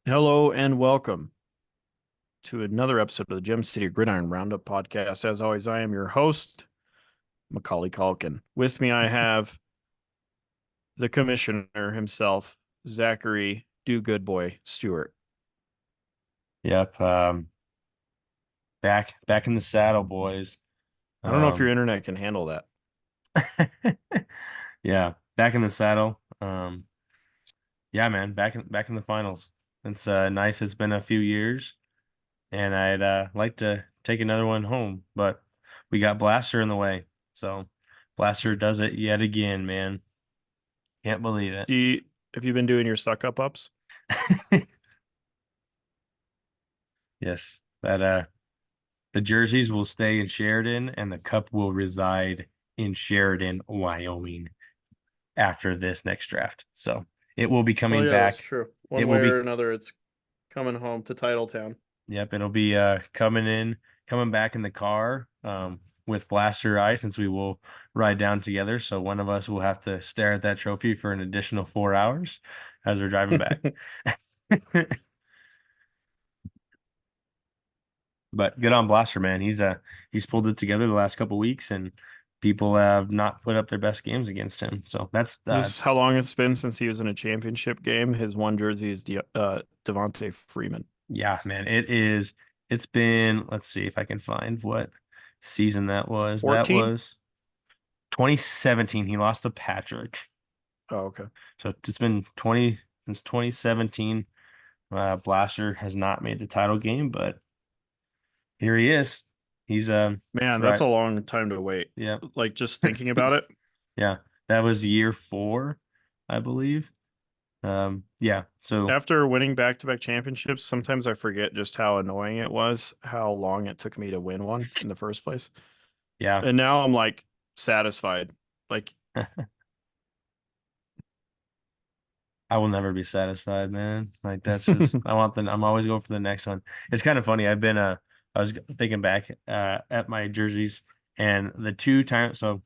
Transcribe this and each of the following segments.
Hello and welcome to another episode of the Gem City Gridiron Roundup podcast. As always, I am your host, Macaulay Culkin. With me, I have the commissioner himself, Zachary Do Good Boy Stewart. Yep. Back in the saddle, boys. I don't know if your Um, internet can handle that. yeah, back in the saddle. Yeah, man, back in the finals. It's nice. It's been a few years, and I'd like to take another one home, but we got Blaster in the way. So Blaster does it yet again, man. Can't believe it. Do you, have you been doing your suck up ups? Yes, that the jerseys will stay in Sheridan, and the cup will reside in Sheridan, Wyoming, after this next draft. So it will be Oh coming yeah, that's back. true. It One will way or be, another, it's coming home to Titletown. yep, it'll be coming back in the car with Blaster Eye since we will ride down together. So one of us will have to stare at that trophy for an additional 4 hours as we're driving back. But good on Blaster, man. He's pulled it together the last couple weeks, and people have not put up their best games against him. So that's This is how long it's been since he was in a championship game. His one jersey is Devontae Freeman. Yeah, man, it is. It's been, let's see if I can find what season that was. That 14? was 2017. He lost to Patrick. Oh, okay. So it's been 20 since 2017. Blaster has not made the title game, but here he is. He's Man, that's right. a long time to wait. Yeah. Like just thinking about it. Yeah. That was year 4, I believe. Yeah. So After winning back-to-back championships, sometimes I forget just how annoying it was, how long it took me to win one in the first place. yeah. And now I'm like satisfied. Like, I will never be satisfied, man. Like that's just I'm always going for the next one. It's kind of funny. I was thinking back at my jerseys and the two times so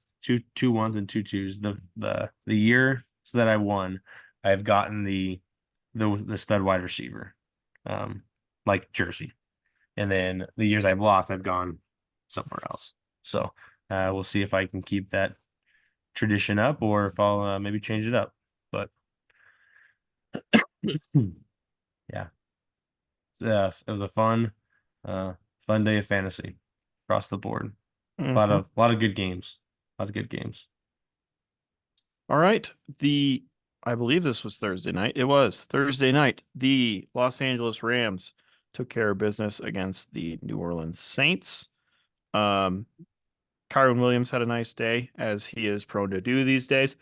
two ones and two twos. The year so that I won, I've gotten the stud wide receiver um like jersey. And then the years I've lost, I've gone somewhere else. So we'll see if I can keep that tradition up or if I'll maybe change it up. But yeah. It was a fun day of fantasy across the board. mhm. A lot of good games. A lot of good games. All right. I believe this was Thursday night. It was Thursday night. The Los Angeles Rams took care of business against the New Orleans Saints. Um, Kyron Williams had a nice day, as he is prone to do these days.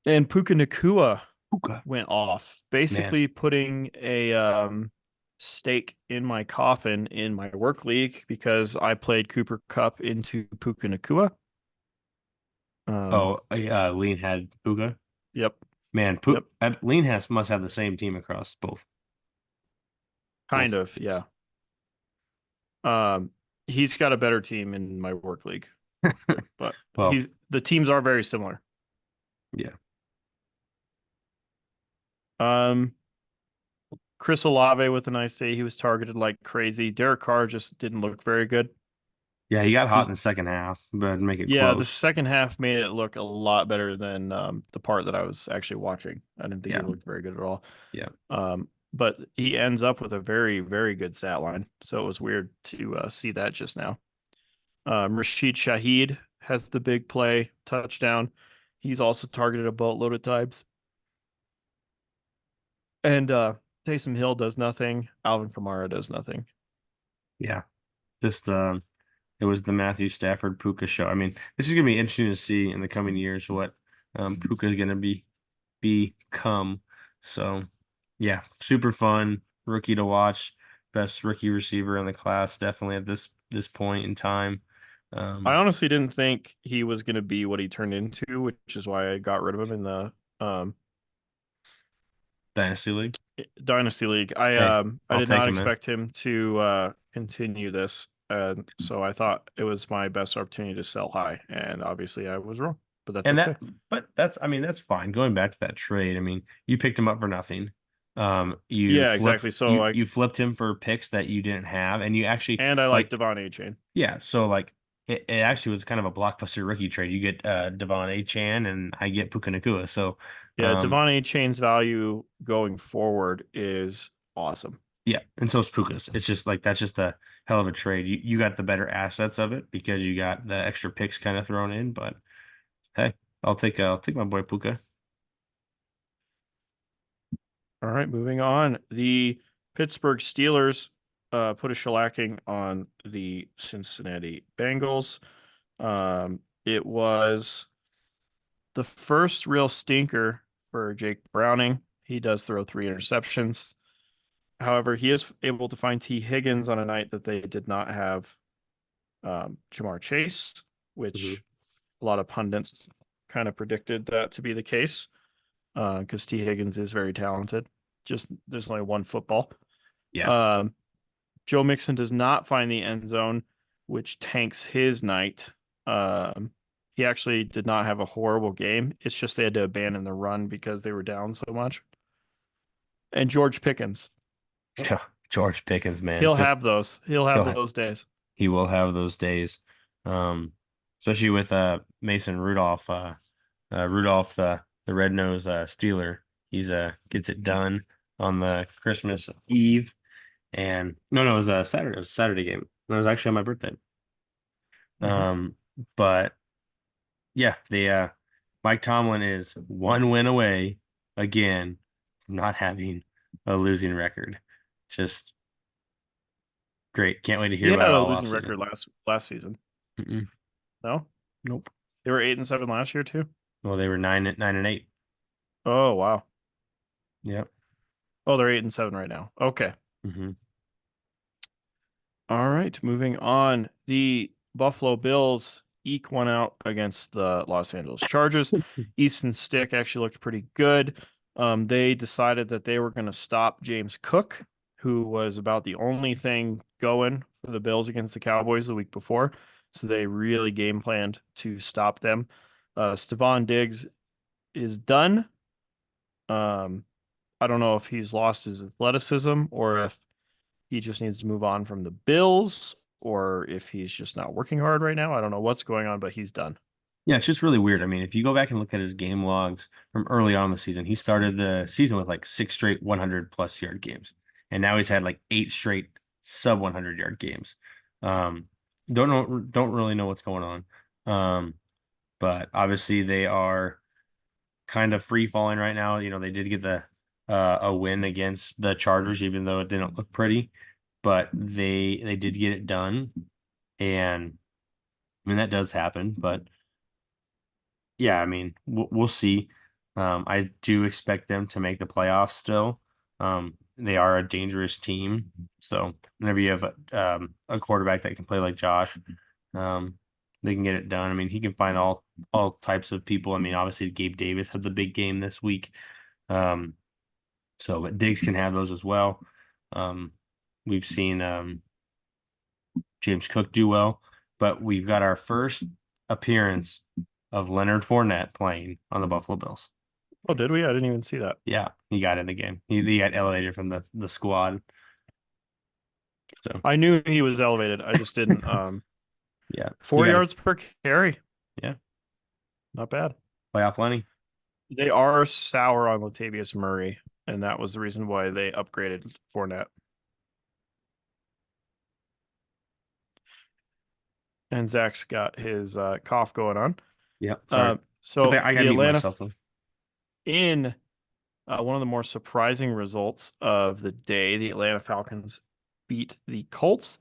And Puka Nakua Okay. went off, Man, basically putting a stake in my coffin in my work league because I played Cooper Cup into Puka Nakua. Um, Lean had Puka. yep, Man, yep, Lean has must have the same team across kind both of, leagues. yeah. Um, he's got a better team in my work league, but Well, the teams are very similar. yeah, Um, Chris Olave with a nice day. He was targeted like crazy. Derek Carr just didn't look very good. yeah, he got hot The in the second half, but make it Yeah, the close. second half made it look a lot better than the part that I was actually watching. I didn't think he Yeah, looked very good at all. yeah, But he ends up with a very, very good stat line. So it was weird to see that just now. Rashid Shaheed has the big play touchdown. He's also targeted a boatload of times. And Taysom Hill does nothing. Alvin Kamara does nothing. yeah. Just it was the Matthew Stafford Puka show. I mean, this is gonna be interesting to see in the coming years what Puka is gonna become. So yeah, super fun rookie to watch. Best rookie receiver in the class, definitely at this point in time. I Um, honestly didn't think he was going to be what he turned into, which is why I got rid of him in the Dynasty League. Dynasty League. Hey, I I'll did take not him in. expect him to continue this, so I thought it was my best opportunity to sell high, and obviously I was wrong, but that's And okay. but that's I mean that's fine. Going back to that trade, I mean you picked him up for nothing. You Yeah, flip exactly. So you flipped him for picks that you didn't have, and you actually and I like like Devon A-Chain. yeah. So like it actually was kind of a blockbuster rookie trade. You get Devon Achan, and I get Puka Nacua. So Yeah, Devon A-Chain's value going forward is awesome. yeah, and so is Puka's. It's just like that's just a hell of a trade. You got the better assets of it because you got the extra picks kind of thrown in. But hey, I'll take my boy Puka. All right, moving on. The Pittsburgh Steelers put a shellacking on the Cincinnati Bengals. It was the first real stinker for Jake Browning. He does throw 3 interceptions. However, he is able to find T. Higgins on a night that they did not have Jamar Chase, Mhm. which a lot of pundits kind of predicted that to be the case because T. Higgins is very talented. Just there's only one football. Yeah. Um, Joe Mixon does not find the end zone, which tanks his night. Um, he actually did not have a horrible game. It's just they had to abandon the run because they were down so much. And George Pickens, George Pickens, man, he'll just have those. He'll have he'll ha those days. he will have those days. Um, especially with Mason Rudolph, Rudolph the red nose Steeler. He's gets it done on the Christmas Eve, and no, it was a Saturday. It was a Saturday game. It was actually on my birthday. Mhm. Um, but yeah, the Mike Tomlin is one win away again from not having a losing record. Just great. Can't wait to He hear about had it a all losing offseason. record last season. Mm-mm. No, Nope. they were 8-7 last year too. Well, they were 9-8. Oh wow. Yep. Oh, they're 8-7 right now. Okay. Mm-hmm. All right, moving on. The Buffalo Bills eke one out against the Los Angeles Chargers. Easton Stick actually looked pretty good. They decided that they were going to stop James Cook, who was about the only thing going for the Bills against the Cowboys the week before. So they really game planned to stop them. Stephon Diggs is done. Um, I don't know if he's lost his athleticism or if he just needs to move on from the Bills, or if he's just not working hard right now. I don't know what's going on, but he's done. Yeah, it's just really weird. I mean, if you go back and look at his game logs from early on in the season, he started the season with like 6 straight 100 plus yard games. And now he's had like 8 straight sub 100-yard games. Um, don't really know what's going on. Um, but obviously they are kind of free falling right now. You know, they did get the a win against the Chargers, even though it didn't look pretty, but they did get it done. And I mean that does happen, but yeah, I mean, we'll see. I do expect them to make the playoffs still. They are a dangerous team. So whenever you have a quarterback that can play like Josh, um, they can get it done. I mean, he can find all types of people. I mean, obviously Gabe Davis had the big game this week. Um, but Diggs can have those as well. Um, we've seen James Cook do well, but we've got our first appearance of Leonard Fournette playing on the Buffalo Bills. Oh, did we? I didn't even see that. Yeah, he got in the game. He got elevated from the squad. So I knew he was elevated. I just didn't. yeah, he Four got a yards per carry, yeah not bad. playoff Lenny. They are sour on Latavius Murray, and that was the reason why they upgraded Fournette. And Zach's got his cough going on. Yeah, sorry. So I the gotta mute Atlanta myself though. in one of the more surprising results of the day, the Atlanta Falcons beat the Colts.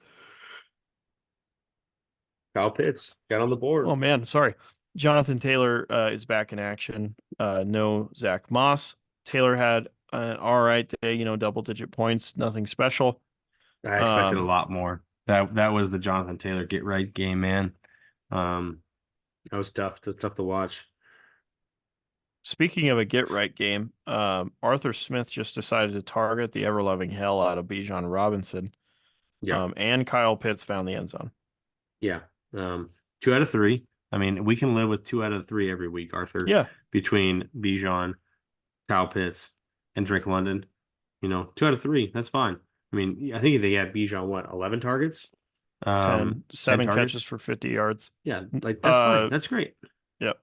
Kyle Pitts got on the board. Oh man, sorry. Jonathan Taylor is back in action. No Zach Moss. Taylor had an all right day, double-digit points, nothing special. I expected a Um, lot more. That was the Jonathan Taylor get right game, man. Um, that was tough. Tough to watch. Speaking of a get-right game, Arthur Smith just decided to target the ever-loving hell out of Bijan Robinson, Yeah. and Kyle Pitts found the end zone. Yeah. 2 out of 3. I mean, we can live with 2 out of 3 every week, Arthur, Yeah, between Bijan, Kyle Pitts, and Drake London. 2 out of 3. That's fine. I mean, I think they had Bijan what 11 targets, 10, 10 7 catches targets. for 50 yards. Yeah, like that's fine. Uh, That's great. yep.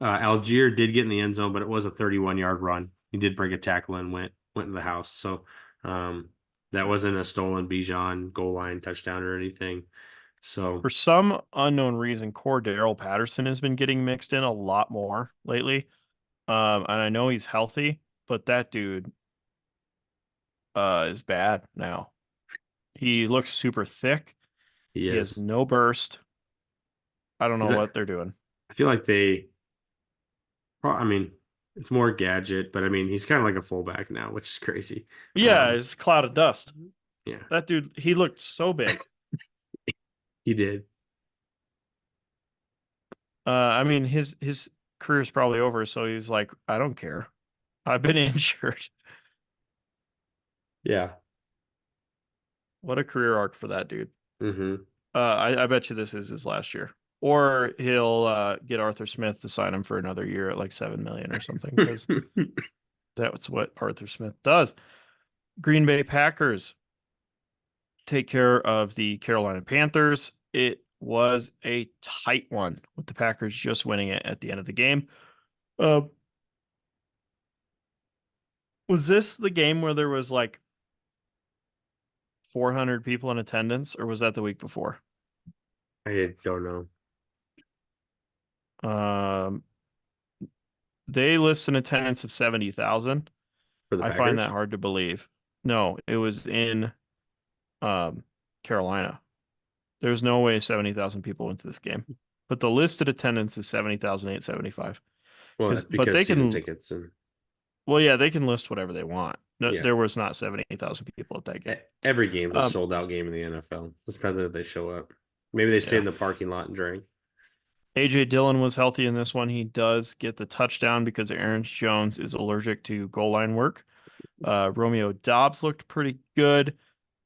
Algier did get in the end zone, but it was a 31-yard run. He did break a tackle and went in the house. So um, that wasn't a stolen Bijan goal line touchdown or anything. So For some unknown reason, Cordero Patterson has been getting mixed in a lot more lately. And I know he's healthy, but that dude is bad now. He looks super thick. he He has is. no burst. I don't Is know that? what they're doing. I feel like they. I mean, it's more gadget, but I mean, he's kind of like a fullback now, which is crazy. Yeah, it's a cloud of dust. Yeah, That dude, he looked so big. he did. I mean, his career's probably over, so he's like, I don't care. I've been injured. Yeah. What a career arc for that dude. Mm-hmm. I bet you this is his last year. Or he'll get Arthur Smith to sign him for another year at like 7 million or something, because that's what Arthur Smith does. Green Bay Packers take care of the Carolina Panthers. It was a tight one with the Packers just winning it at the end of the game. Uh, was this the game where there was like 400 people in attendance, or was that the week before? I don't know. Um, they list an attendance of 70,000. For the I find that Packers? hard to believe. No, it was in um, Carolina. There's no way 70,000 people went to this game. But the listed attendance is 70,875. Well, that's But because they season can, tickets and well, yeah, they can list whatever they want. No, yeah. there was not 70,000 people at that game. Every game's a Um, sold out game in the NFL. It's probably that they show up. Maybe they stay yeah. in the parking lot and drink. AJ Dillon was healthy in this one. He does get the touchdown because Aaron Jones is allergic to goal line work. Romeo Dobbs looked pretty good.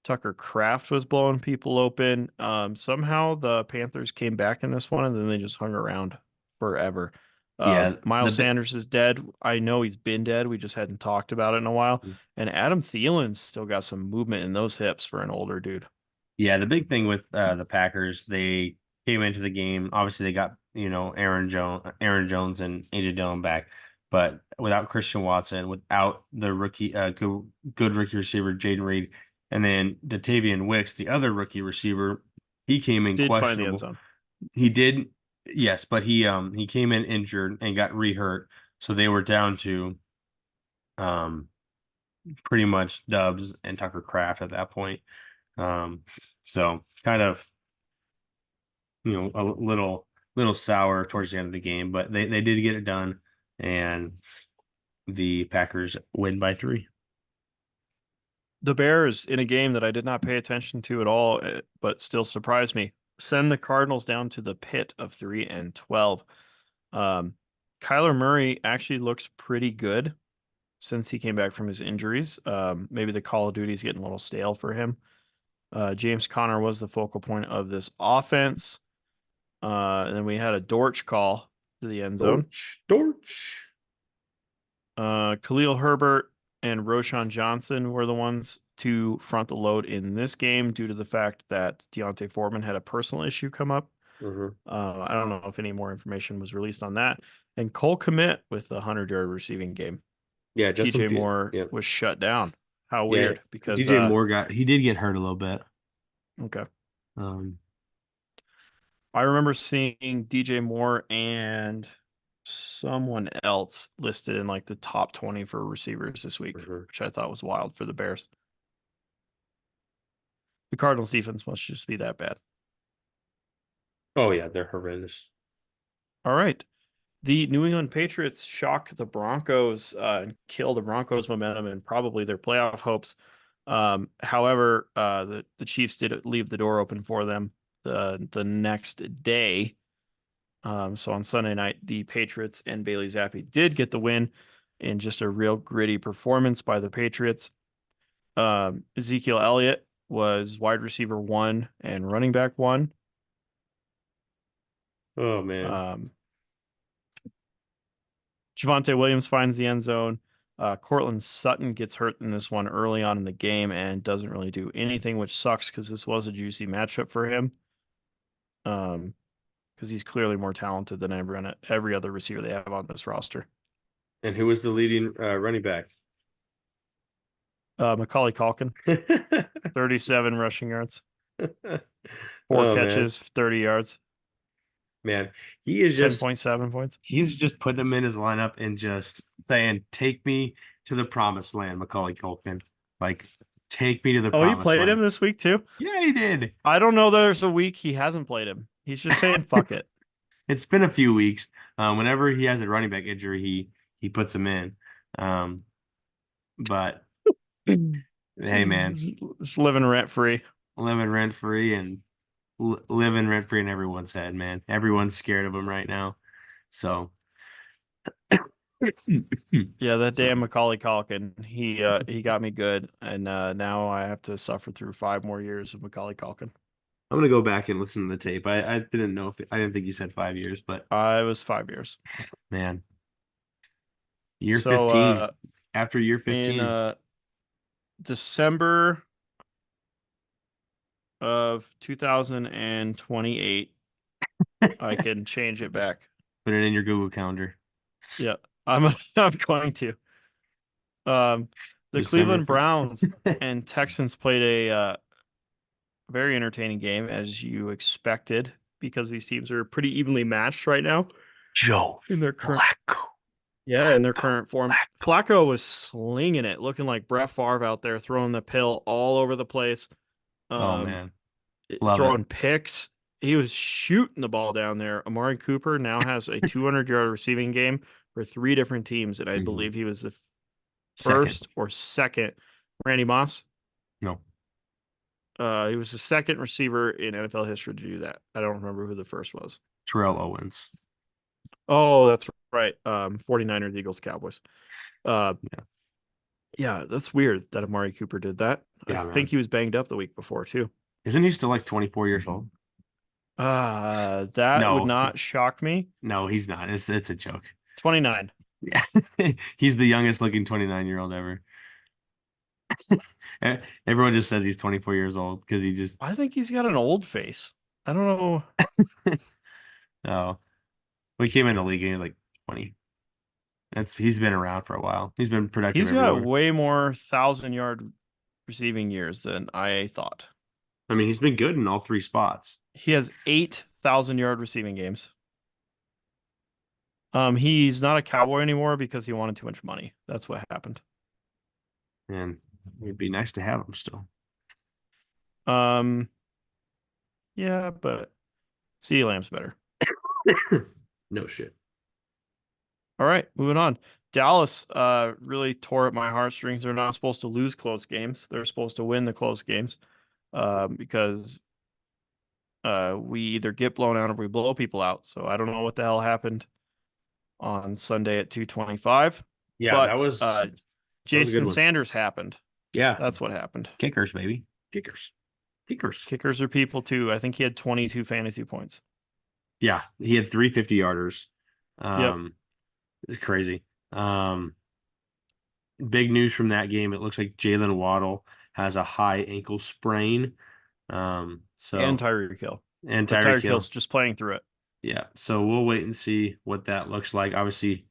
Tucker Kraft was blowing people open. Somehow the Panthers came back in this one, and then they just hung around forever. Yeah, Miles Sanders is dead. I know he's been dead. We just hadn't talked about it in a while. And Adam Thielen's still got some movement in those hips for an older dude. the big thing with the Packers, they came into the game. Obviously, they got Aaron Jones, and AJ Dillon back, but without Christian Watson, without the rookie, good rookie receiver Jaden Reed, and then Datavian Wicks, the other rookie receiver, he came in Did find the end questionable. zone. He did, yes, but he came in injured and got rehurt, so they were down to um pretty much Dubs and Tucker Kraft at that point. Um, so kind of a little sour towards the end of the game, but they did get it done, and the Packers win by 3. The Bears, in a game that I did not pay attention to at all, but still surprised me, send the Cardinals down to the pit of 3-12. Um, Kyler Murray actually looks pretty good since he came back from his injuries. Maybe the Call of Duty is getting a little stale for him. James Conner was the focal point of this offense. And then we had a Dortch call to the end zone. Dortch. Khalil Herbert and Roshan Johnson were the ones to front the load in this game due to the fact that Deontay Foreman had a personal issue come up. Mm-hmm. I don't know if any more information was released on that. And Cole Kmet with the 100-yard receiving game. Yeah, DJ Moore Yeah, was shut down. How yeah. weird, because DJ Moore he did get hurt a little bit. okay. Um, I remember seeing DJ Moore and someone else listed in like the top 20 for receivers this week, mhm. which I thought was wild for the Bears. The Cardinals defense must just be that bad. Oh yeah, they're horrendous. All right. The New England Patriots shock the Broncos and kill the Broncos' momentum and probably their playoff hopes. However, the Chiefs did leave the door open for them the next day. So on Sunday night, the Patriots and Bailey Zappi did get the win in just a real gritty performance by the Patriots. Ezekiel Elliott was wide receiver 1 and running back 1. Oh man. Javonte Williams finds the end zone. Cortland Sutton gets hurt in this one early on in the game and doesn't really do anything, which sucks because this was a juicy matchup for him. Because he's clearly more talented than every other receiver they have on this roster. And who was the leading running back? Macaulay Culkin, 37 rushing yards, four Oh man, catches, 30 yards, man, he is just 10.7 points. he's just putting him in his lineup and just saying, "Take me to the promised land, Macaulay Culkin. Like, take me to the Oh, he promised played him land." this week too? Yeah, he did. I don't know there's a week he hasn't played him. He's just saying fuck it. It's been a few weeks. Whenever he has a running back injury, he puts him in. But hey, man, Just living rent free. living rent free and living rent free in everyone's head, man. Everyone's scared of him right now. So, Yeah, that so damn Macaulay Culkin. He got me good, and now I have to suffer through 5 more years of Macaulay Culkin. I'm gonna go back and listen to the tape. I didn't know if I didn't think you said 5 years, but I was 5 years. man, year So 15. After year in 15, December of 2028, I can change it back. put it in your Google Calendar. Yeah, I'm I'm going to. The December Cleveland 1st. Browns and Texans played a very entertaining game, as you expected, because these teams are pretty evenly matched right now Joe in their current. Flacco. Yeah, in their current form. Flacco was slinging it, looking like Brett Favre out there, throwing the pill all over the place, Oh um, man, love it. throwing picks. He was shooting the ball down there. Amari Cooper now has a 200-yard receiving game for 3 different teams, and I Mhm. believe he was the Second, first or second. Randy Moss. no, He was the second receiver in NFL history to do that. I don't remember who the first was. Terrell Owens. Oh, that's right. 49ers, Eagles, Cowboys. Uh, Yeah, yeah, that's weird that Amari Cooper did that. I yeah, think man. he was banged up the week before too. Isn't he still like 24 years old? That would No, not shock me. no, he's not. It's a joke. 29. Yeah, he's the youngest looking 29-year-old ever. Everyone just said he's 24 years old because he just I think he's got an old face. I don't know. no. We came in the league and he was like 20. He's been around for a while. He's been productive He's got everywhere. way more 1,000-yard receiving years than I thought. I mean, he's been good in all three spots. He has 8,000-yard receiving games. He's not a Cowboy anymore because he wanted too much money. That's what happened. And it'd be nice to have him still. Um, yeah, but CeeDee Lamb's better. No shit. All right, moving on. Dallas really tore at my heartstrings. They're not supposed to lose close games. They're supposed to win the close games because we either get blown out or we blow people out. So I don't know what the hell happened on Sunday at 2:25, Yeah, that but was that was a good Jason one. Sanders happened. Yeah, That's what happened. kickers, baby. Kickers. Kickers. Kickers are people too. I think he had 22 fantasy points. Yeah, he had 350-yarders. Yep. It's crazy. Big news from that game. It looks like Jalen Waddle has a high ankle sprain. And So Tyreek Hill. and But Tyreek Tyreek Hill. Hill's just playing through it. Yeah. So we'll wait and see what that looks like. Obviously,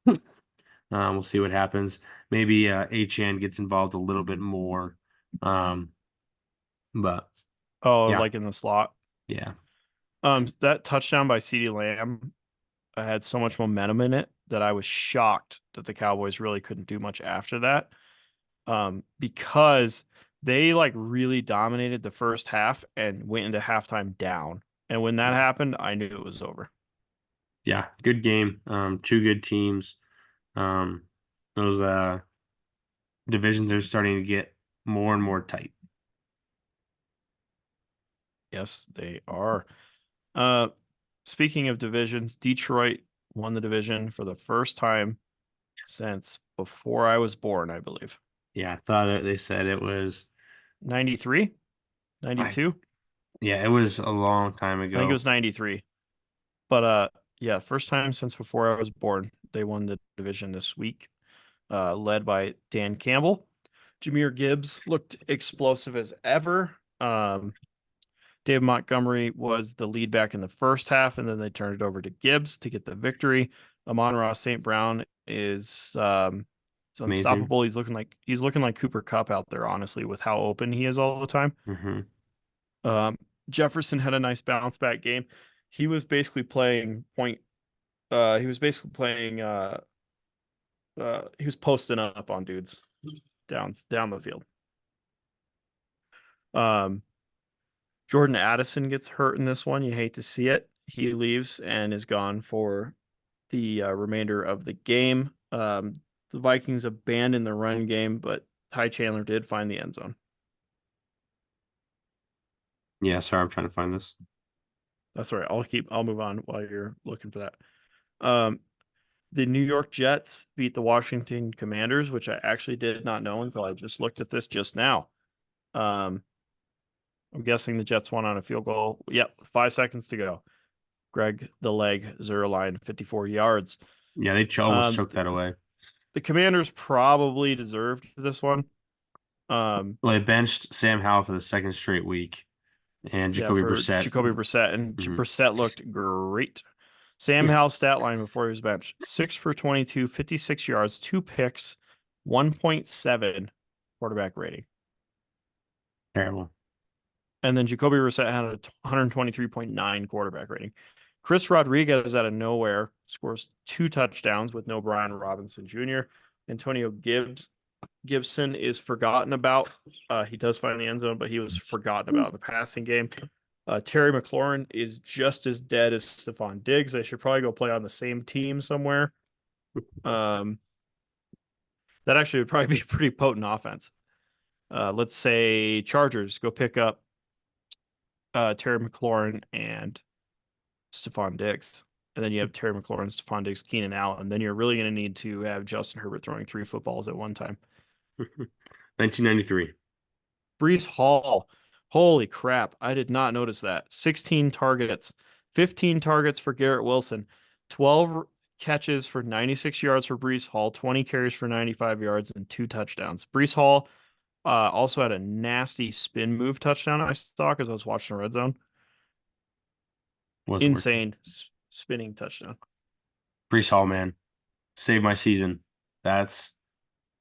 we'll see what happens. Maybe Achan gets involved a little bit more. Um, but Oh, yeah, like in the slot. yeah, That touchdown by CeeDee Lamb had so much momentum in it that I was shocked that the Cowboys really couldn't do much after that. Because they like really dominated the first half and went into halftime down. And when that happened, I knew it was over. yeah. Good game. Two good teams. Those divisions are starting to get more and more tight. Yes, they are. Uh, Speaking of divisions, Detroit won the division for the first time since before I was born, I believe. Yeah, I thought they said it was 93, I 92. yeah, it was a long time I think it ago. was 93. But yeah, first time since before I was born, they won the division this week. led by Dan Campbell. Jameer Gibbs looked explosive as ever. Dave Montgomery was the lead back in the first half, and then they turned it over to Gibbs to get the victory. Amon-Ra St. Brown is Amazing. unstoppable. He's looking like Cooper Kupp out there, honestly, with how open he is all the time. Hmm. Um, Jefferson had a nice bounce back game. He was basically playing point. He was basically playing. He was posting up on dudes down the field. Um, Jordan Addison gets hurt in this one. You hate to see it. He leaves and is gone for the remainder of the game. The Vikings abandoned the run game, but Ty Chandler did find the end zone. Yeah, sorry, I'm trying to find this. That's all right. I'll move on while you're looking for that. Um, the New York Jets beat the Washington Commanders, which I actually did not know until I just looked at this just now. Um, I'm guessing the Jets won on a field goal. Yep, 5 seconds to go. Greg the Leg Zerline, 54 yards. Yeah, they almost Um, choked that away. the Commanders probably deserved this one. Well, they benched Sam Howell for the second straight week, and Yeah, Jacoby for Brissett. Jacoby Brissett, and Mhm. Brissett looked great. Sam Yeah, Howell's stat line before he was benched: 6 for 22, 56 yards, 2 picks, 1.7 quarterback rating. terrible. And then Jacoby Brissett had a 123.9 quarterback rating. Chris Rodriguez out of nowhere scores 2 touchdowns with no Brian Robinson Jr. Antonio Gibson is forgotten about. He does find the end zone, but he was forgotten about in the passing game. Terry McLaurin is just as dead as Stephon Diggs. They should probably go play on the same team somewhere. Um, that actually would probably be a pretty potent offense. Let's say Chargers go pick up Terry McLaurin and Stephon Diggs. And then you have Terry McLaurin, Stephon Diggs, Keenan Allen. Then you're really going to need to have Justin Herbert throwing 3 footballs at one time. 1993. Brees Hall. Holy crap. I did not notice that. 16 targets, 15 targets for Garrett Wilson, 12 catches for 96 yards for Brees Hall, 20 carries for 95 yards, and 2 touchdowns. Brees Hall also had a nasty spin move touchdown I saw because I was watching the red zone. Wasn't working. Insane spinning touchdown. Brees Hall, man, saved my season. That's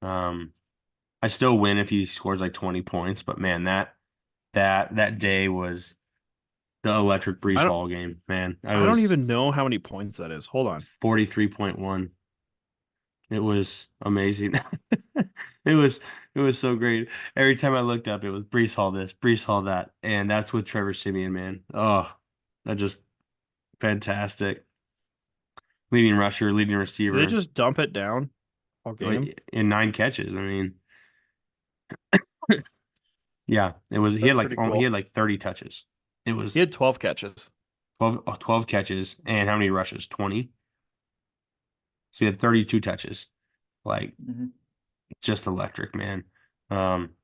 I still win if he scores like 20 points, but man, that day was the electric I Brees don't Hall game, man. I I don't was even know how many points that is. Hold on. 43.1. It was amazing. It was it was so great. Every time I looked up, it was Brees Hall this, Brees Hall that, and that's with Trevor Siemian, man. Oh, that just fantastic. Leading rusher, leading Did they receiver, just dump it down all game? like in 9 catches. I mean, yeah, it was. That's pretty He cool. had like 30 touches. It He was had 12 catches. 12 catches, and how many rushes? 20. So he had 32 touches. Like Mhm. just electric, man. Um,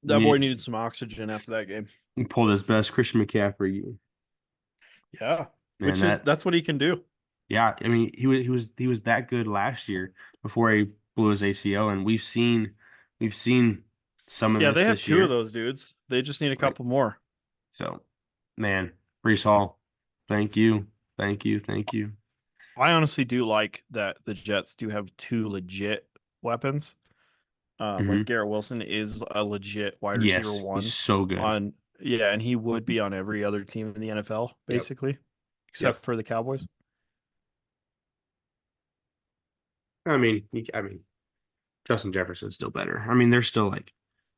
That boy he, needed some oxygen after that game. he pulled his best Christian McCaffrey. Yeah, Man, that's what he can do. yeah, I mean, he was that good last year before he blew his ACL, and we've seen some of Yeah, they have this two of year. those dudes. They just need a Like, couple more. so, man, Brees Hall, thank you, thank you, thank you. I honestly do like that the Jets do have two legit weapons. Like Hmm. Garrett Wilson is a legit wide receiver Yes, he's one so good. on, yeah, and he would be on every other team in the NFL Yep, basically, yep. except for the Cowboys. I mean, Justin Jefferson's still better. I mean, they're still like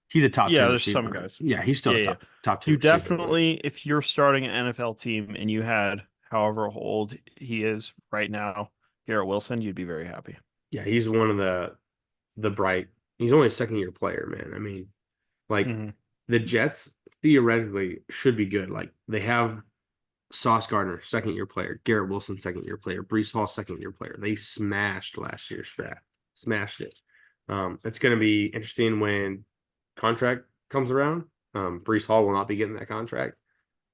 he's a top Yeah, 10 there's some receiver. guys. Yeah, he's still Yeah, a yeah. top 10 You receiver. But definitely, if you're starting an NFL team and you had however old he is right now, Garrett Wilson, you'd be very happy. yeah, he's one of the bright. He's only a second year player, man. I mean, like Hmm. the Jets theoretically should be good. Like they have Sauce Gardner, second year player, Garrett Wilson, second year player, Brees Hall, second year player. They smashed last year's draft, smashed it. It's going to be interesting when contract comes around. Brees Hall will not be getting that contract.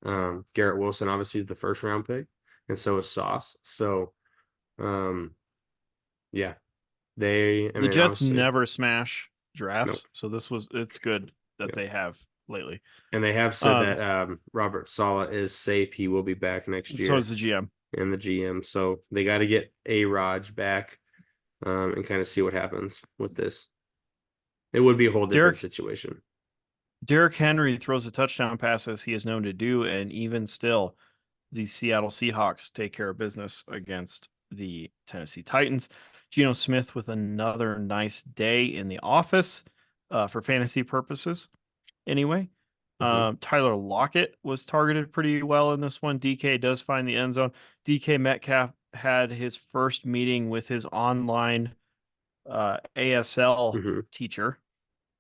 Garrett Wilson, obviously, is the first round pick, and so is Sauce. So, um, yeah, The mean, Jets obviously, never smash nope. drafts, so it's good that Yep. they have lately. And they have said Um, that Robert Saleh is safe. He will be back next so is year, the GM. and the GM. So they got to get A Raj back, and kind of see what happens with this. It would be a whole different Derek situation. Derrick Henry throws a touchdown pass as he is known to do, and even still, the Seattle Seahawks take care of business against the Tennessee Titans. Geno Smith with another nice day in the office for fantasy purposes. Anyway, Hmm. Tyler Lockett was targeted pretty well in this one. DK does find the end zone. DK Metcalf had his first meeting with his online ASL Hmm. teacher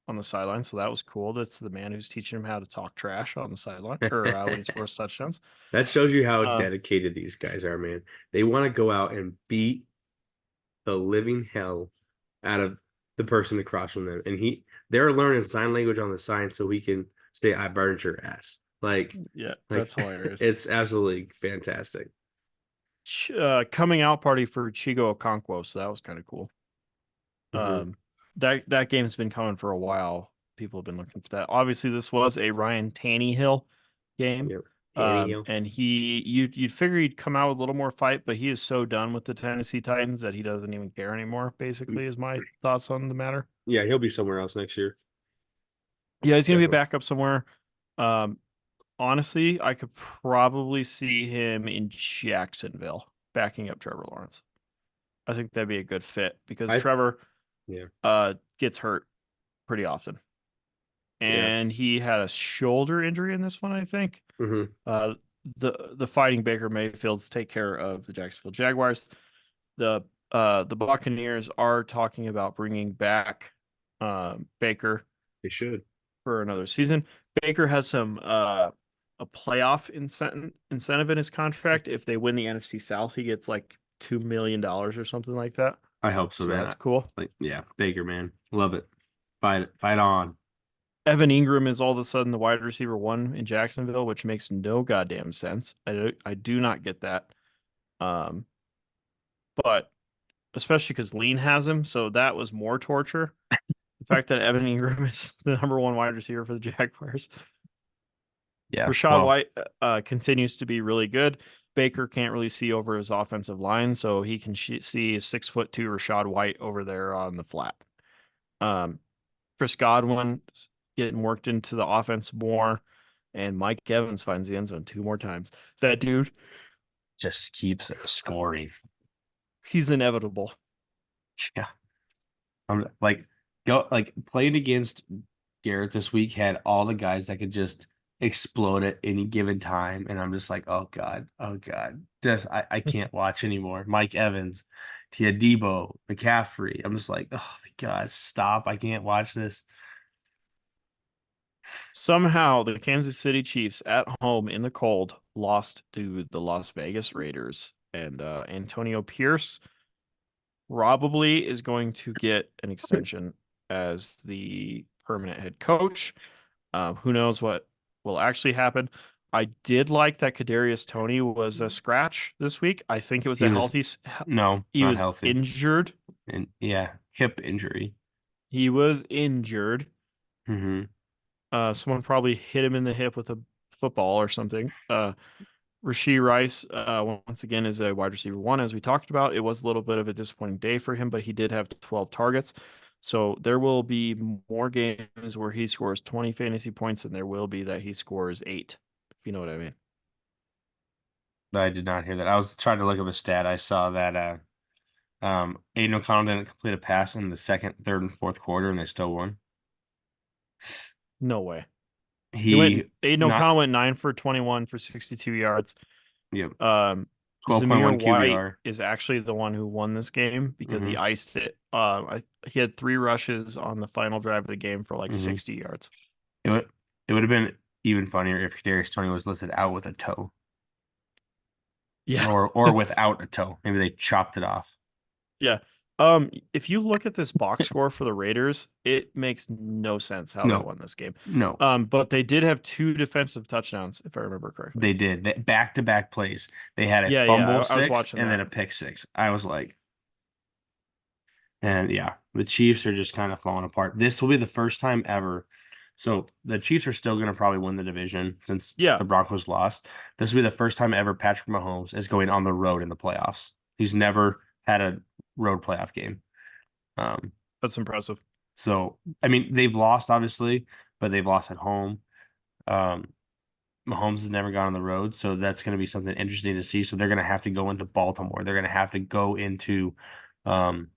on the sideline, so that was cool. That's the man who's teaching him how to talk trash on the sideline or when he scores touchdowns. That shows you how Uh, dedicated these guys are, man. They want to go out and beat the living hell out of the person across from them. And they're learning sign language on the sign so he can say, I burned your ass. yeah, Like that's hilarious. it's absolutely fantastic. Coming out party for Chigo Okonkwo, so that was kind of cool. Hmm. That game's been coming for a while. People have been looking for that. Obviously, this was a Ryan Tannehill game. Yep. Tannehill. And you'd figure he'd come out with a little more fight, but he is so done with the Tennessee Titans that he doesn't even care anymore, basically, is my thoughts on the matter. Yeah, he'll be somewhere else next year. Yeah, he's gonna be a Definitely. backup somewhere. Um, Honestly, I could probably see him in Jacksonville backing up Trevor Lawrence. I think that'd be a good fit because I th- Trevor yeah. gets hurt pretty often. Yeah. And he had a shoulder injury in this one, I think. Hmm. Uh, the Fighting Baker Mayfields take care of the Jacksonville Jaguars. The Buccaneers are talking about bringing back Baker They should. for another season. Baker has some a playoff incentive in his contract. If they win the NFC South, he gets like $2 million or something like that. I hope so, So man. that's cool. Yeah, Baker, man. Love it. Fight on. Evan Ingram is all of a sudden the wide receiver one in Jacksonville, which makes no goddamn sense. I do not get that. Um, but especially because Lean has him, so that was more torture. The fact that Evan Ingram is the number one wide receiver for the Jaguars. Yeah. Rashad Well, White continues to be really good. Baker can't really see over his offensive line, so he can see 6'2" Rashad White over there on the flat. Um, Chris Godwin getting worked into the offense more, and Mike Evans finds the end zone two more times. That dude, just keeps scoring. he's inevitable. Yeah. I'm like go like playing against Garrett this week had all the guys that could just explode at any given time. And I'm just like, oh God, oh God. Just I can't watch anymore. Mike Evans, Tia Debo, McCaffrey. I'm just like, oh my gosh, stop. I can't watch this. Somehow, the Kansas City Chiefs at home in the cold lost to the Las Vegas Raiders, and Antonio Pierce probably is going to get an extension as the permanent head coach. Who knows what will actually happen? I did like that Kadarius Toney was a scratch this week. I think it was He a was healthy. no, He not was healthy. injured. And yeah, hip injury. He was injured. Hmm. Someone probably hit him in the hip with a football or something. Rashee Rice, once again, is a wide receiver one, as we talked about. It was a little bit of a disappointing day for him, but he did have 12 targets. So there will be more games where he scores 20 fantasy points, and there will be that he scores 8, if you know what I mean. I did not hear that. I was trying to look up a stat. I saw that Aiden O'Connell didn't complete a pass in the second, third, and fourth quarter, and they still won. No way. He Aiden not O'Connell went 9 for 21 for 62 yards. Yep, Zamir 12.1 White QBR. is actually the one who won this game because he Hmm. iced it. He had 3 rushes on the final drive of the game for like Hmm. 60 yards. It would it would have been even funnier if Kadarius Toney was listed out with a toe, Yeah. or without a toe. Maybe they chopped it off. Yeah. If you look at this box score for the Raiders, it makes no sense how they No, won this game. no, But they did have 2 defensive touchdowns, if I remember correctly. they did. Back-to-back plays. They had a Yeah, fumble I was six watching and then that. a pick six. I was like, And yeah, the Chiefs are just kind of falling apart. This will be the first time ever. So the Chiefs are still going to probably win the division since Yeah, the Broncos lost. This will be the first time ever Patrick Mahomes is going on the road in the playoffs. He's never had a road playoff game. Um, that's impressive. so I mean, they've lost obviously, but they've lost at home. Um, Mahomes has never gone on the road, so that's going to be something interesting to see. So they're going to have to go into Baltimore. They're going to have to go into um,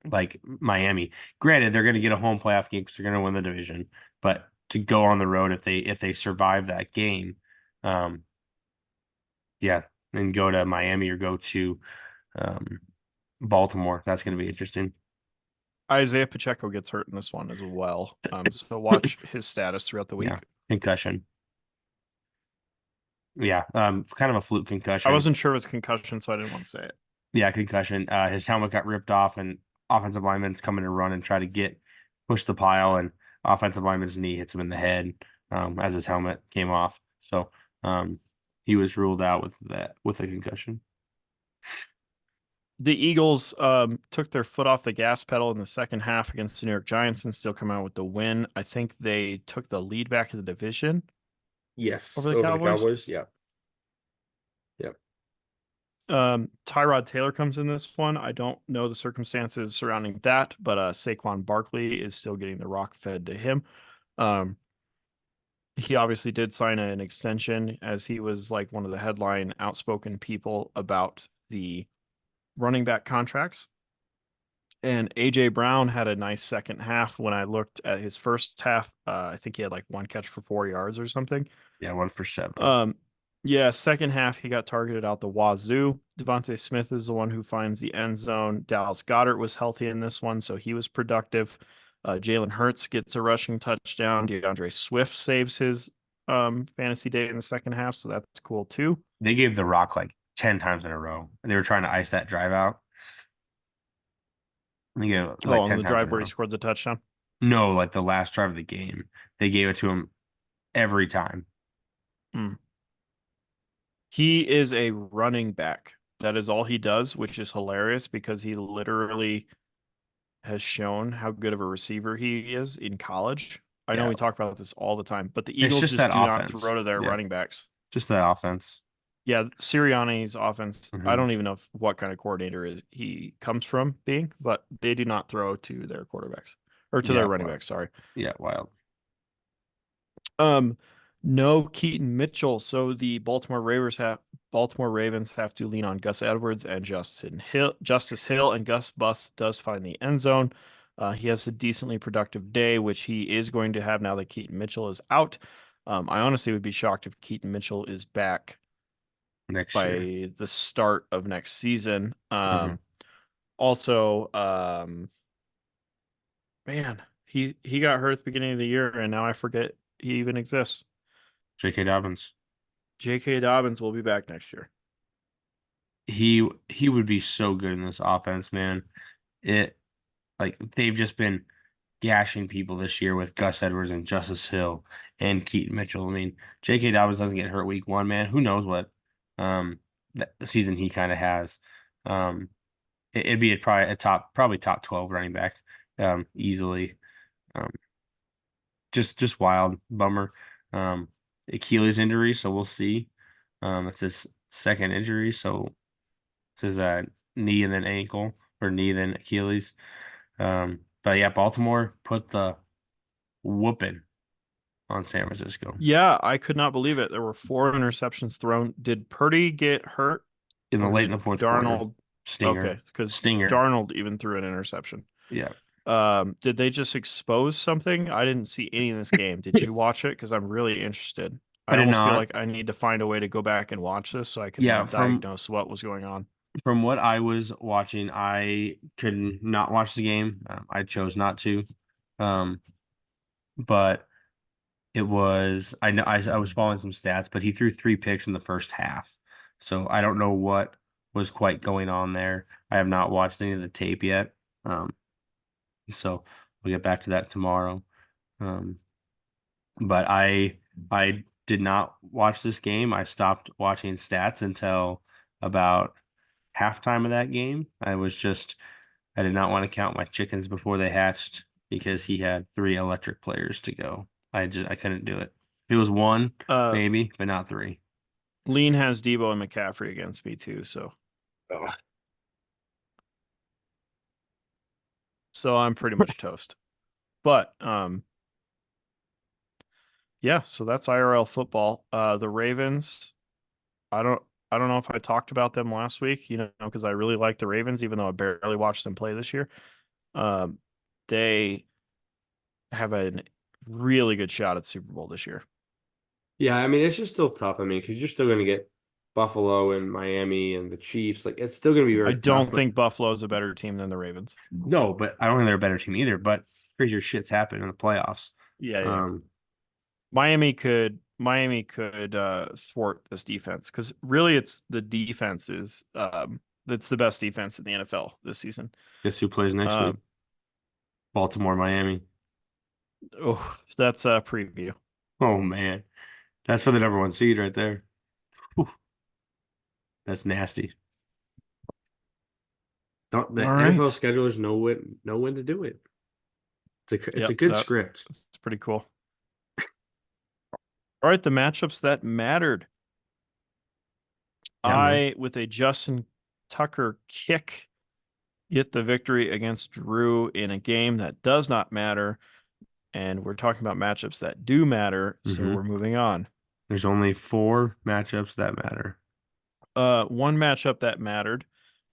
like Miami. Granted, they're going to get a home playoff game because they're going to win the division, but to go on the road if they survive that game, um, yeah, and go to Miami or go to um, Baltimore, that's going to be interesting. Isaiah Pacheco gets hurt in this one as well. So watch his status throughout the Yeah, week. concussion. Yeah, kind of a fluke I concussion. wasn't sure it was concussion, so I didn't want to say it. Yeah, concussion. His helmet got ripped off, and offensive linemen's coming to run and try to push the pile, and offensive lineman's knee hits him in the head as his helmet came off. So um, he was ruled out with a concussion. The Eagles took their foot off the gas pedal in the second half against the New York Giants and still come out with the win. I think they took the lead back in the division over Yes, the over the Cowboys. Cowboys. Yeah, yeah. Tyrod Taylor comes in this one. I don't know the circumstances surrounding that, but Saquon Barkley is still getting the rock fed to him. Um, he obviously did sign an extension as he was like one of the headline outspoken people about the running back contracts. And AJ Brown had a nice second half. When I looked at his first half, I think he had like one catch for 4 yards or something. Yeah, 1 for 7. Um, yeah, second half he got targeted out the wazoo. Devontae Smith is the one who finds the end zone. Dallas Goedert was healthy in this one, so he was productive. Jalen Hurts gets a rushing touchdown. DeAndre Swift saves his fantasy day in the second half, so that's cool too. They gave the Rock like 10 times in a row. They were trying to ice that drive out. They gave it Oh, like on 10 the times drive in a where he row. scored the touchdown. No, like the last drive of the game, they gave it to him every time. Mm. He is a running back. That is all he does, which is hilarious because he literally has shown how good of a receiver he is in college. I know Yeah, we talk about this all the time, but the it's Eagles just just that do not offense. throw to their Yeah, running backs. just that offense. Yeah, Sirianni's offense, I Hmm. don't even know what kind of coordinator is he comes from being, but they do not throw to their quarterbacks or to their Yeah, running wild. backs, sorry. Yeah, wild. Um, no Keaton Mitchell. So the Baltimore Ravens have to lean on Gus Edwards and Justice Hill, and Gus Bus does find the end zone. He has a decently productive day, which he is going to have now that Keaton Mitchell is out. I honestly would be shocked if Keaton Mitchell is back Next year. by the start of next season. Hmm. Also, man, he got hurt at the beginning of the year, and now I forget he even exists. J.K. Dobbins. J.K. Dobbins will be back next year. He would be so good in this offense, man. It like they've just been gashing people this year with Gus Edwards and Justice Hill and Keaton Mitchell. I mean, J.K. Dobbins doesn't get hurt week 1, man. Who knows what that season he kind of has. It'd be probably probably top 12 running back, easily. Um, just wild, bummer. Um, Achilles injury, so we'll see. It's his second injury, so it's his knee and then ankle, or knee then Achilles. But yeah, Baltimore put the whooping on San Francisco Yeah, I could not believe it. There were four interceptions thrown. Did Purdy get hurt in the or late in did the fourth quarter. Darnold? Stinger, Okay, because stinger. Darnold even threw an interception. Yeah, Did they just expose something? I didn't see any in this game. Did you watch it? Because I'm really interested. I I did almost feel not. like I need to find a way to go back and watch this so I can Yeah, diagnose what was going on. from what I was watching, I could not watch the game. I chose not to. Um, but it was I know I was following some stats, but he threw 3 picks in the first half. So I don't know what was quite going on there. I have not watched any of the tape yet. Um, so we'll get back to that tomorrow. Um, but I did not watch this game. I stopped watching stats until about halftime of that game. I did not want to count my chickens before they hatched because he had 3 electric players to go. I couldn't do it. If it was one, Uh, maybe, but not 3. Lean has Debo and McCaffrey against me too, so Oh. I'm pretty much toast. But yeah, so that's IRL football. The Ravens, I don't I don't know if I talked about them last week, because I really like the Ravens, even though I barely watched them play this year. Um, they have a really good shot at Super Bowl this year. Yeah, I mean, it's just still tough. I mean, because you're still going to get Buffalo and Miami and the Chiefs. Like, it's still going to be I very tough. don't But think Buffalo is a better team than the Ravens. No, but I don't think they're a better team either. But crazier shit's happened in the playoffs. Yeah, yeah. Um, Miami could thwart this defense because really it's the defense is that's the best defense in the NFL this season. guess who plays next week? Um, Baltimore, Miami. oh, that's a preview. Oh man, that's for the #1 seed right there. Whew, that's nasty. the All NFL right. schedulers know when to do it. It's a Yep, good script. that's pretty cool. All right, the matchups that mattered. Yeah, man. I, with a Justin Tucker kick, get the victory against Drew in a game that does not matter. And we're talking about matchups that do matter, so Mm-hmm. we're moving on. There's only 4 matchups that matter. One matchup that mattered.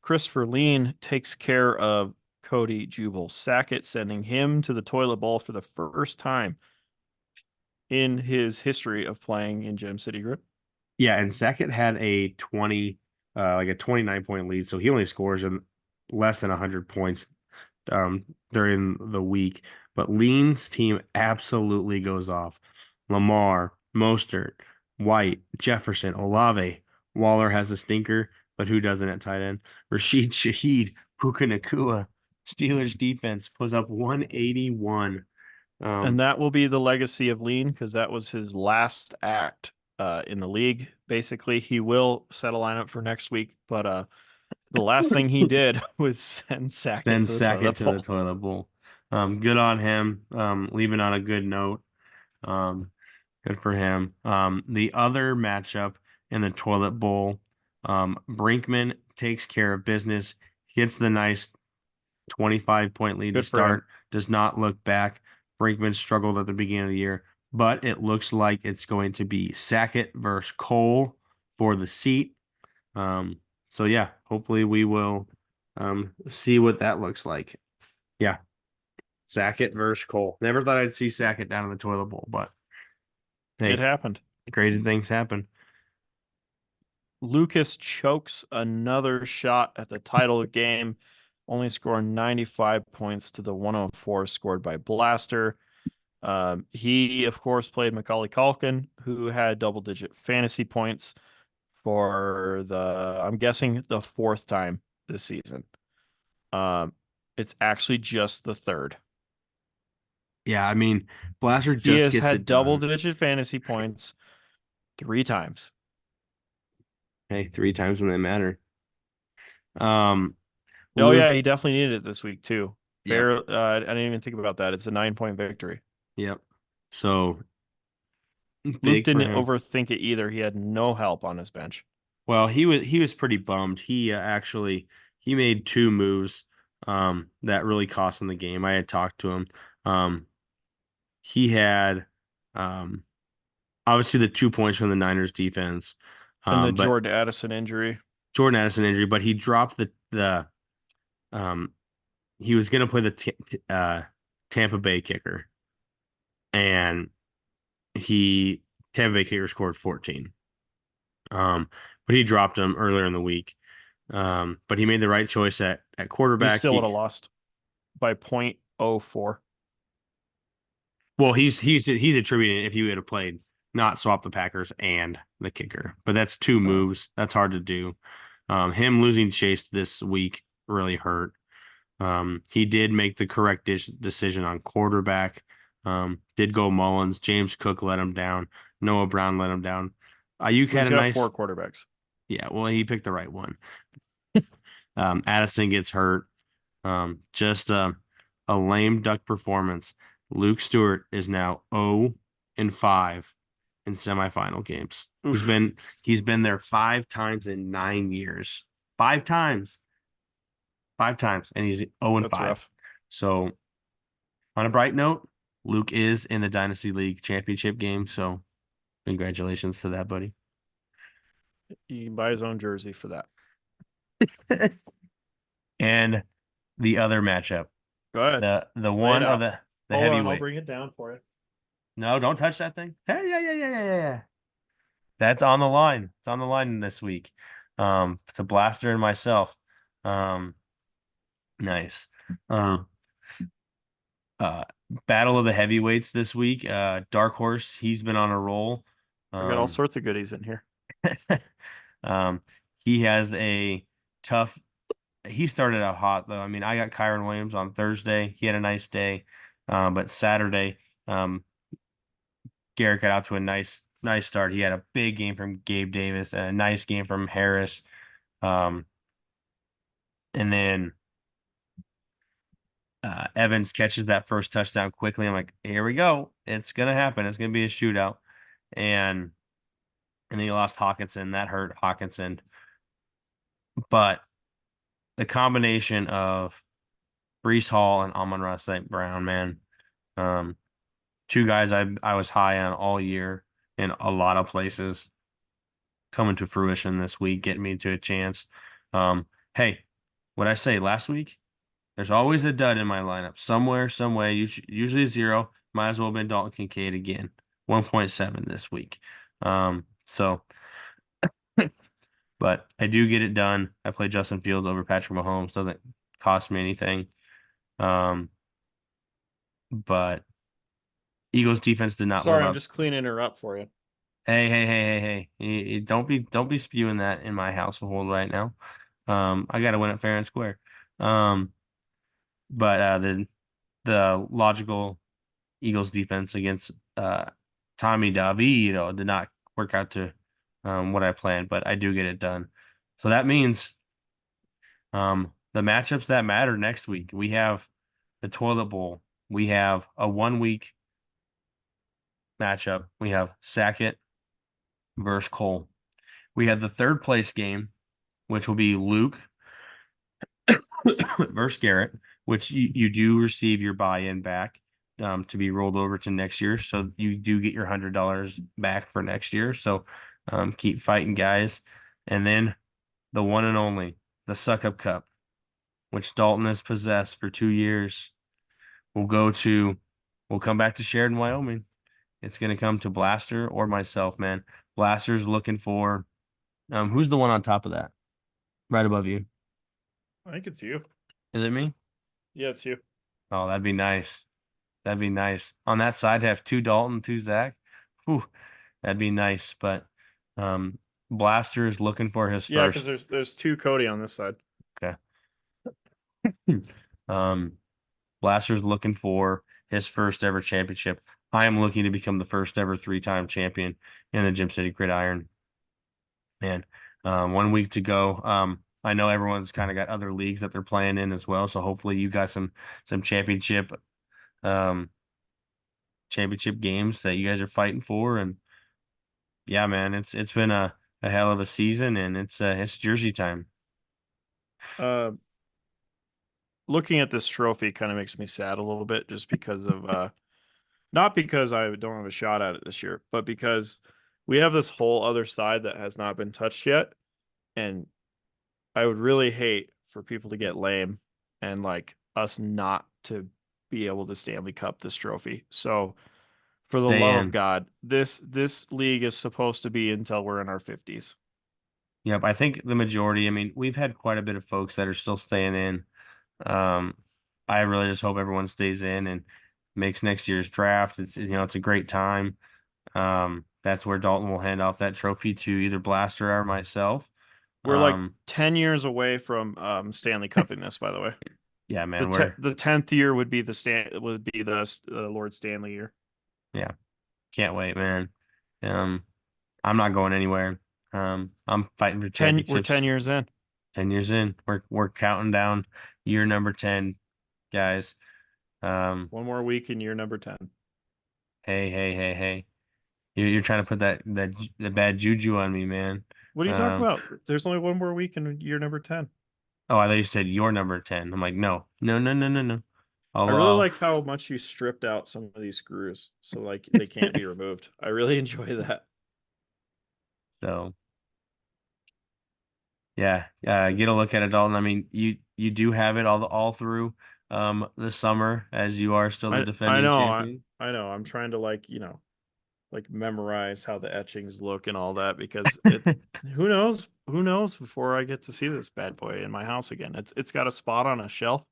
Christopher Lean takes care of Cody Jubal Sackett, sending him to the toilet bowl for the first time in his history of playing in Gem City Group. Yeah, and Sackett had a 29-point lead, so he only scores in less than 100 points during the week. But Lean's team absolutely goes off. Lamar, Mostert, White, Jefferson, Olave. Waller has a stinker, but who doesn't at tight end? Rashid Shaheed, Puka Nacua. Steelers defense puts up 181. And that will be the legacy of Lean because that was his last act in the league. Basically, he will set a lineup for next week, but the last thing he did was send Sackett Send to the Sackett toilet to the bowl. toilet bowl. Good on him. Leaving on a good note. Good for him. The other matchup in the toilet bowl, Brinkman takes care of business, gets the nice 25-point lead to Good for him. start, does not look back. Brinkman struggled at the beginning of the year, but it looks like it's going to be Sackett versus Cole for the seat. So yeah, hopefully we will see what that looks like. Yeah. Sackett versus Cole. Never thought I'd see Sackett down in the toilet bowl, but It hey, happened. crazy things happen. Lucas chokes another shot at the title game, only scoring 95 points to the 104 scored by Blaster. He, of course, played Macaulay Culkin, who had double-digit fantasy points for I'm guessing, the 4th time this season. It's actually just the 3rd. Yeah, I mean, Blaster He just has gets had it done. double-digit fantasy points 3 times. Hey, 3 times when they matter. Um, Oh Luke, yeah, he definitely needed it this week too. yep, I didn't even think about that. It's a 9-point victory. yep. So Luke big for didn't him. overthink it either. He had no help on his bench. Well, he was pretty bummed. He actually he made 2 moves that really cost him the game. I had talked to him. He had um obviously the 2 points from the Niners defense. And the But Jordan Addison injury. Jordan Addison injury, but he dropped the um he was gonna play the Tampa Bay kicker, and he Tampa Bay kicker scored 14. But he dropped him earlier in the week. But he made the right choice at He quarterback. still would have lost by .04. Well, he's attributing it if he would have played, not swap the Packers and the kicker. But that's 2 moves. That's hard to do. Him losing Chase this week really hurt. He did make the correct decision on quarterback. Did go Mullins. James Cook let him down. Noah Brown let him down. Ayuk Well, had he's a got nice. 4 quarterbacks. Yeah, well, he picked the right one. Addison gets hurt. Just a lame duck performance. Luke Stewart is now 0-5 in semifinal games. Oof. He's been there 5 times in 9 years. 5 times. 5 times, and he's 0 and That's 5. rough. So on a bright note, Luke is in the Dynasty League championship game. So congratulations to that, buddy. He can buy his own jersey for that. And the other matchup, Go ahead. the Lay it one of out. the Hold on, I'll heavyweight. bring it down for you. No, don't touch that thing. Hey, yeah. That's on the line. It's on the line this week. To Blaster and myself. Nice. Um, uh, Battle of the heavyweights this week. Dark Horse, he's been on a roll. I got all sorts of goodies in here. Um, he has a tough. He started out hot though. I mean, I got Kyron Williams on Thursday. He had a nice day, but Saturday, Garrett got out to a nice start. He had a big game from Gabe Davis, and a nice game from Harris, and then Evans catches that first touchdown quickly. I'm like, here we go. It's gonna happen. It's gonna be a shootout, and then he lost Hawkinson. That hurt Hawkinson, but the combination of Brees Hall and Amon-Ra St. Brown, man. Um, Two guys I was high on all year in a lot of places coming to fruition this week, getting me to a chance. Hey, what I say last week? There's always a dud in my lineup somewhere, some way. Usually 0. Might as well have been Dalton Kincaid again. 1.7 this week. So, but I do get it done. I play Justin Fields over Patrick Mahomes. Doesn't cost me anything. But Eagles defense did not live Sorry, I'm up. just cleaning her up for you. Hey. Don't be spewing that in my household right now. I gotta win it fair and square. But the logical Eagles defense against Tommy DeVito did not work out to what I planned, but I do get it done. So that means the matchups that matter next week. We have the Toilet Bowl. We have a 1 week matchup. We have Sackett versus Cole. We have the third place game, which will be Luke versus Garrett, which you do receive your buy-in back to be rolled over to next year. So you do get your $100 back for next year. So keep fighting, guys. And then the one and only, the Suck Up Cup, which Dalton has possessed for 2 years, we'll come back to Sheridan, Wyoming. It's going to come to Blaster or myself, man. Blaster's looking for who's the one on top of that? Right above you. I think it's you. Is it me? Yeah, it's you. Oh, that'd be nice. That'd be nice. On that side, have 2 Dalton, 2 Zach. Whew, that'd be nice. But Blaster is looking for his Yeah, because first. there's two Cody on this side. Okay. Um, Blaster's looking for his first ever championship. I am looking to become the first ever 3-time champion in the Gym City Gridiron. Man, 1 week to go. I know everyone's kind of got other leagues that they're playing in as well. So hopefully you got some um championship games that you guys are fighting for. And yeah, man, it's been a hell of a season, and it's jersey time. Uh, Looking at this trophy kind of makes me sad a little bit, just because of not because I don't have a shot at it this year, but because we have this whole other side that has not been touched yet, and I would really hate for people to get lame and like us not to be able to Stanley Cup this trophy. So for the Stay love of in. God, this league is supposed to be until we're in our 50s. Yep, I think the majority. I mean, we've had quite a bit of folks that are still staying in. Um, I really just hope everyone stays in and makes next year's draft. It's a great time. That's where Dalton will hand off that trophy to either Blaster or myself. We're like Um, 10 years away from Stanley Cupping this, by the way. yeah, man, we're The 10th year would be the Lord Stanley year. yeah, can't wait, man. Um, I'm not going anywhere. I'm fighting for 10 We're championships. 10 years in. 10 years in. We're counting down year number 10, guys. One more week in year number 10. Hey. You're trying to put the bad juju on me, man. What are you talking about? There's only one more week in year number 10. Oh, I thought you said your number 10. I'm like, no. I really like how much you stripped out some of these screws, so like they can't be removed. I really enjoy that. So yeah, get a look at it, Dalton. I mean, you do have it all through the summer, as you are still the I defending know, champion. I know. I'm trying to like memorize how the etchings look and all that because who knows before I get to see this bad boy in my house again. It's got a spot on a shelf.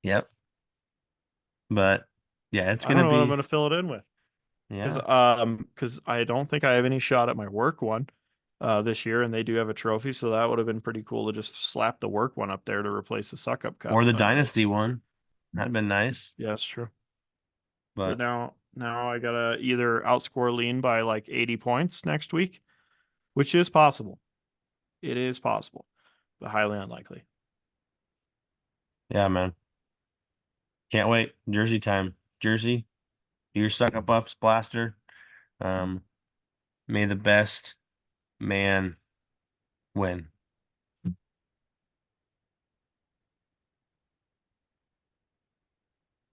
Yep. But yeah, it's I don't gonna know what I'm be gonna fill it in with. Because yeah. I don't think I have any shot at my work one this year, and they do have a trophy, so that would have been pretty cool to just slap the work one up there to replace the suck up cup. Or the But dynasty one. That'd been nice. yeah, it's true. But But now I gotta either outscore Lean by like 80 points next week, which is possible. It is possible, but highly unlikely. yeah, man. Can't wait. Jersey time. Jersey, do your suck up ups, blaster. May the best man win.